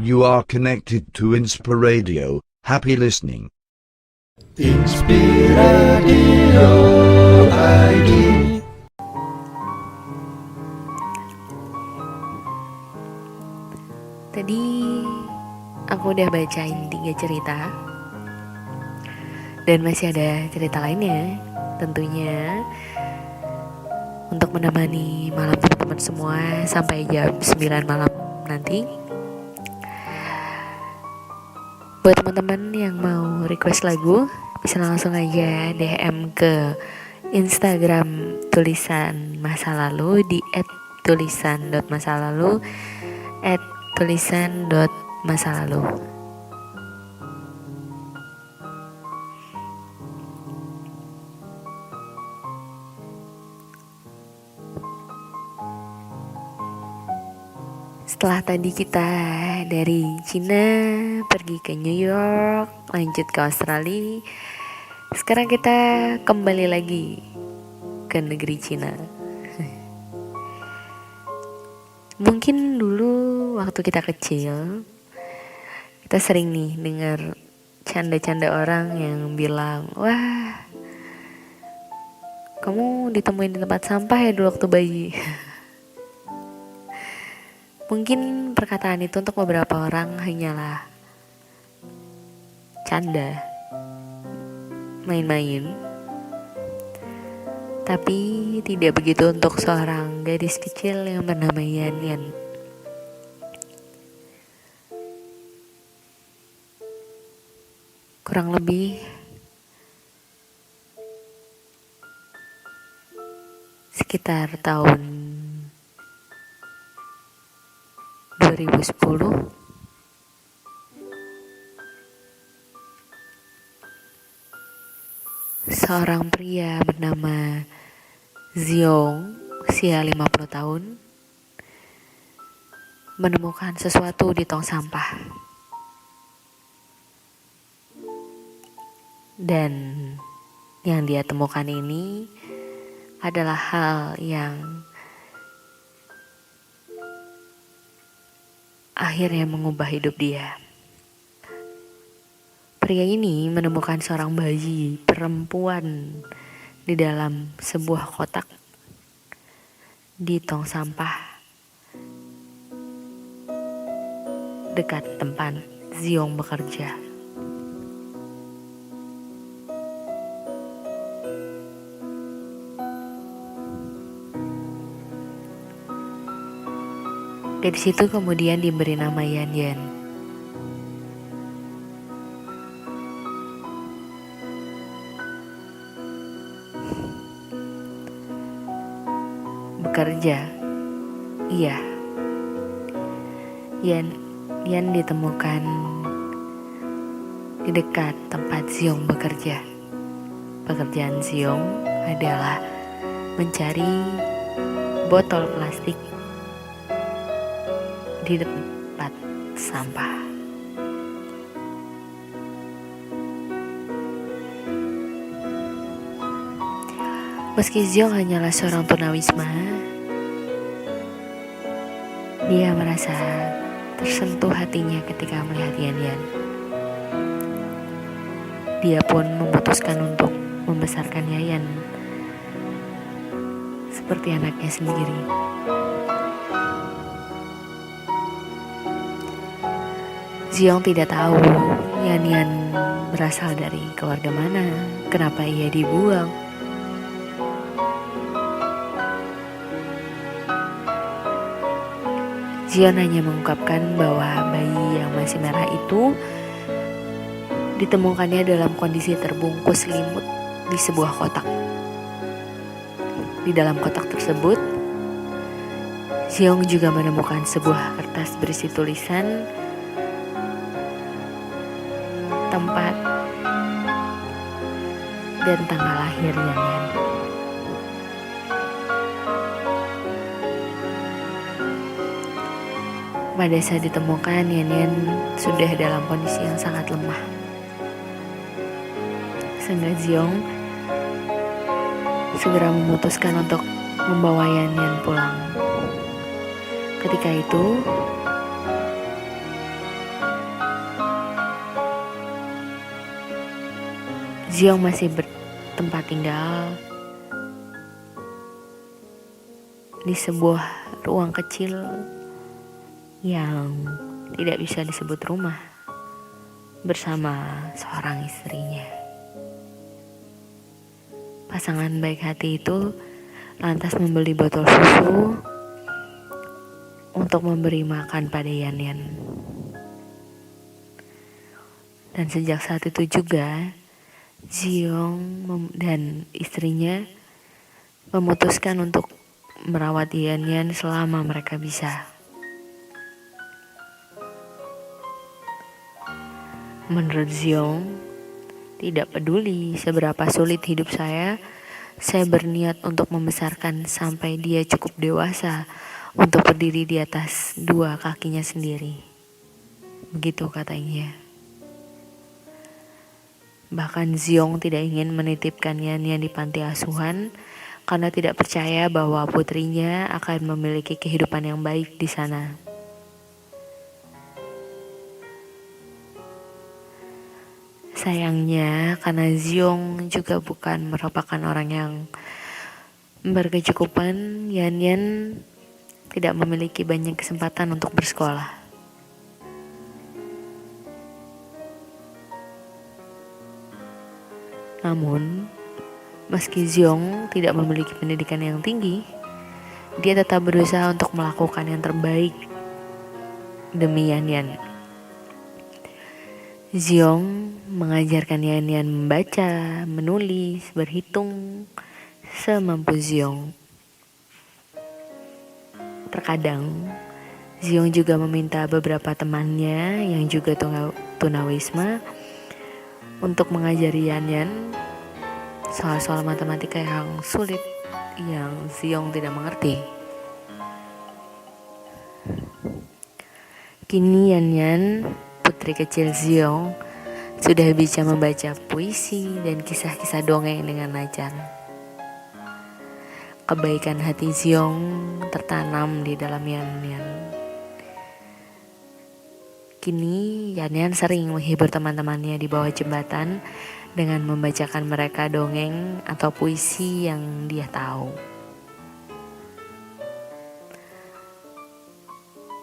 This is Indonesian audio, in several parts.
You are connected to Inspiradio. Happy listening. Inspiradio ID. Tadi aku udah bacain 3 cerita dan masih ada cerita lainnya tentunya untuk menemani malam teman-teman semua sampai jam 9 malam nanti. Buat teman-teman yang mau request lagu bisa langsung aja DM ke Instagram tulisan masa lalu di @tulisan.masalalu @tulisan.masalalu. Setelah tadi kita dari Cina pergi ke New York, lanjut ke Australia, sekarang kita kembali lagi ke negeri Cina. Mungkin dulu waktu kita kecil, kita sering nih dengar canda-canda orang yang bilang, wah kamu ditemuin di tempat sampah ya dulu waktu bayi. Mungkin perkataan itu untuk beberapa orang hanyalah canda, main-main. Tapi tidak begitu untuk seorang gadis kecil yang bernama Yan Yan. Kurang lebih sekitar tahun 2010 seorang pria bernama Ziong, usia 50 tahun, menemukan sesuatu di tong sampah. Dan yang dia temukan ini adalah hal yang akhirnya mengubah hidup dia. Pria ini menemukan seorang bayi perempuan di dalam sebuah kotak di tong sampah dekat tempat Ziong bekerja. Dari situ kemudian diberi nama Yan Yan. Bekerja, iya. Yan ditemukan di dekat tempat Ziong bekerja. Pekerjaan Ziong adalah mencari botol plastik di tempat sampah. Meski Ziong hanyalah seorang tunawisma, dia merasa tersentuh hatinya ketika melihat Yan Yan. Dia pun memutuskan untuk membesarkan Yayan seperti anaknya sendiri. Ziong tidak tahu Yan Yan berasal dari keluarga mana, kenapa ia dibuang. Ziong hanya mengungkapkan bahwa bayi yang masih merah itu ditemukannya dalam kondisi terbungkus selimut di sebuah kotak. Di dalam kotak tersebut, Ziong juga menemukan sebuah kertas berisi tulisan, tempat, dan tanggal lahir Yan Yan. Pada saat ditemukan, Yan Yan sudah dalam kondisi yang sangat lemah. Sehingga Ziong segera memutuskan untuk membawa Yan Yan pulang. Ketika itu, Ziong masih bertempat tinggal di sebuah ruang kecil yang tidak bisa disebut rumah bersama seorang istrinya. Pasangan baik hati itu lantas membeli botol susu untuk memberi makan pada Yan Yan. Dan sejak saat itu juga Ziong dan istrinya memutuskan untuk merawat Yan Yan selama mereka bisa. Menurut Ziong, tidak peduli seberapa sulit hidup saya berniat untuk membesarkan sampai dia cukup dewasa untuk berdiri di atas dua kakinya sendiri. Begitu katanya. Bahkan Ziong tidak ingin menitipkan Yan Yan di panti asuhan karena tidak percaya bahwa putrinya akan memiliki kehidupan yang baik di sana. Sayangnya, karena Ziong juga bukan merupakan orang yang berkecukupan, Yan Yan tidak memiliki banyak kesempatan untuk bersekolah. Namun, meski Ziong tidak memiliki pendidikan yang tinggi, dia tetap berusaha untuk melakukan yang terbaik demi Yan Yan. Ziong mengajarkan Yan Yan membaca, menulis, berhitung semampu Ziong. Terkadang, Ziong juga meminta beberapa temannya yang juga tunawisma untuk mengajari Yan Yan soal-soal matematika yang sulit yang Ziong tidak mengerti. Kini Yan Yan, putri kecil Ziong, sudah bisa membaca puisi dan kisah-kisah dongeng dengan lancar. Kebaikan hati Ziong tertanam di dalam Yan Yan. Kini Yan Yan sering menghibur teman-temannya di bawah jembatan dengan membacakan mereka dongeng atau puisi yang dia tahu.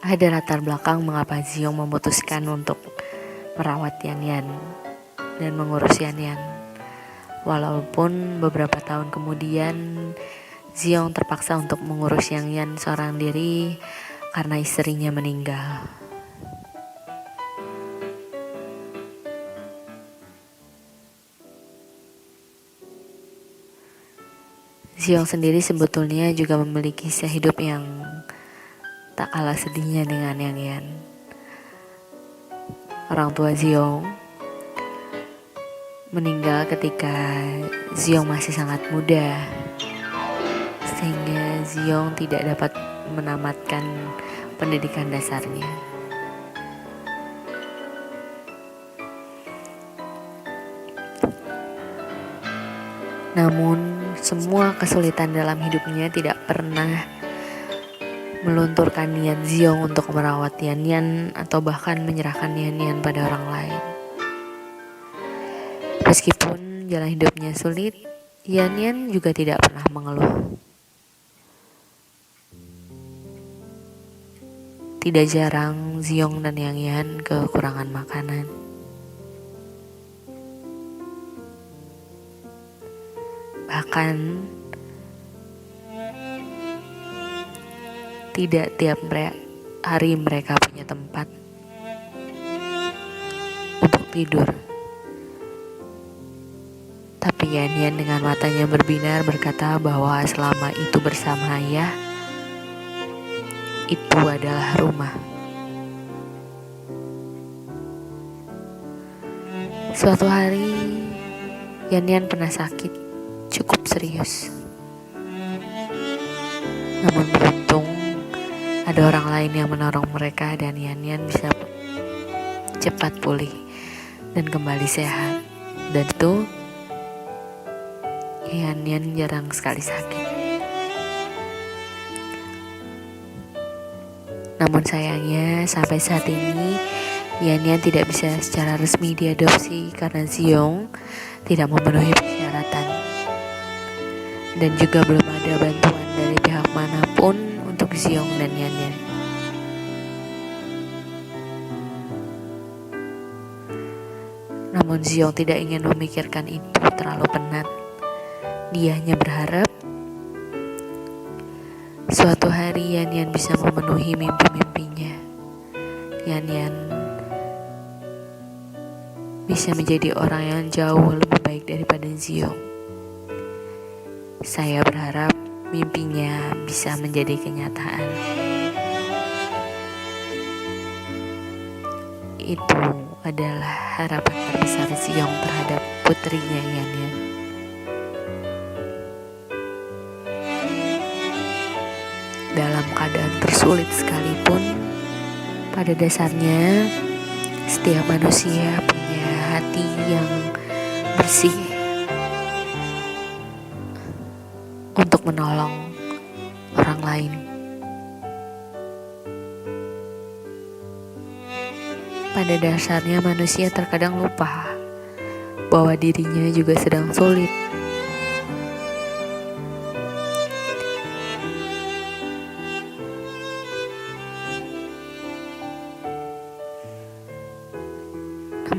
Ada latar belakang mengapa Ziong memutuskan untuk merawat Yan Yan dan mengurus Yan Yan. Walaupun beberapa tahun kemudian Ziong terpaksa untuk mengurus Yan Yan seorang diri karena istrinya meninggal. Ziong sendiri sebetulnya juga memiliki kisah hidup yang tak kalah sedihnya dengan Yan Yan. Orang tua Ziong meninggal ketika Ziong masih sangat muda, sehingga Ziong tidak dapat menamatkan pendidikan dasarnya. Namun, semua kesulitan dalam hidupnya tidak pernah melunturkan niat Ziong untuk merawat Yan Yan atau bahkan menyerahkan Yan Yan pada orang lain. Meskipun jalan hidupnya sulit, Yan Yan juga tidak pernah mengeluh. Tidak jarang Ziong dan Yan Yan kekurangan makanan. Bahkan tidak tiap hari mereka punya tempat untuk tidur. Tapi Yan Yan dengan matanya berbinar berkata bahwa selama itu bersama ayah, itu adalah rumah. Suatu hari, Yan Yan pernah sakit cukup serius. Namun beruntung, ada orang lain yang menolong mereka dan Yan Yan bisa cepat pulih dan kembali sehat. Dan itu Yan Yan jarang sekali sakit. Namun sayangnya sampai saat ini Yan Yan tidak bisa secara resmi diadopsi karena Ziong tidak memenuhi persyaratan. Dan juga belum ada bantuan dari pihak manapun untuk Xiong dan Yan Yan. Namun Xiong tidak ingin memikirkan itu terlalu penat. Dia hanya berharap suatu hari Yan Yan bisa memenuhi mimpi-mimpinya. Yan Yan bisa menjadi orang yang jauh lebih baik daripada Xiong. Saya berharap mimpinya bisa menjadi kenyataan. Itu adalah harapan terbesar Xiong terhadap putrinya Yan Yan. Dalam keadaan tersulit sekalipun, pada dasarnya setiap manusia punya hati yang bersih untuk menolong orang lain. Pada dasarnya manusia terkadang lupa bahwa dirinya juga sedang sulit.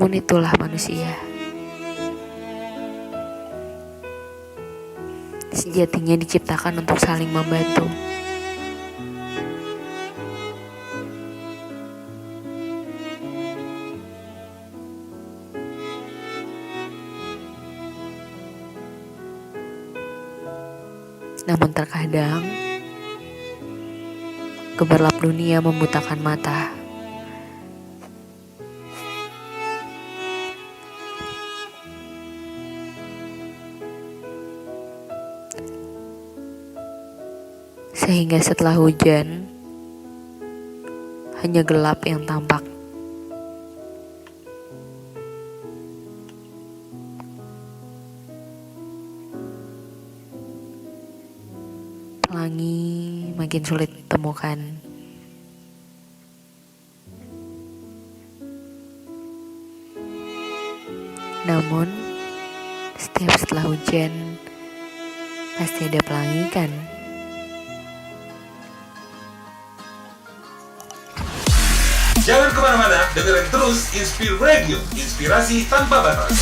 Namun itulah manusia. Sejatinya diciptakan untuk saling membantu. Namun terkadang gemerlap dunia membutakan mata. Sehingga setelah hujan, hanya gelap yang tampak. Pelangi makin sulit ditemukan. Namun, setiap setelah hujan, pasti ada pelangi kan? Jangan kemana-mana, dengerin terus Inspire Radio, inspirasi tanpa batas.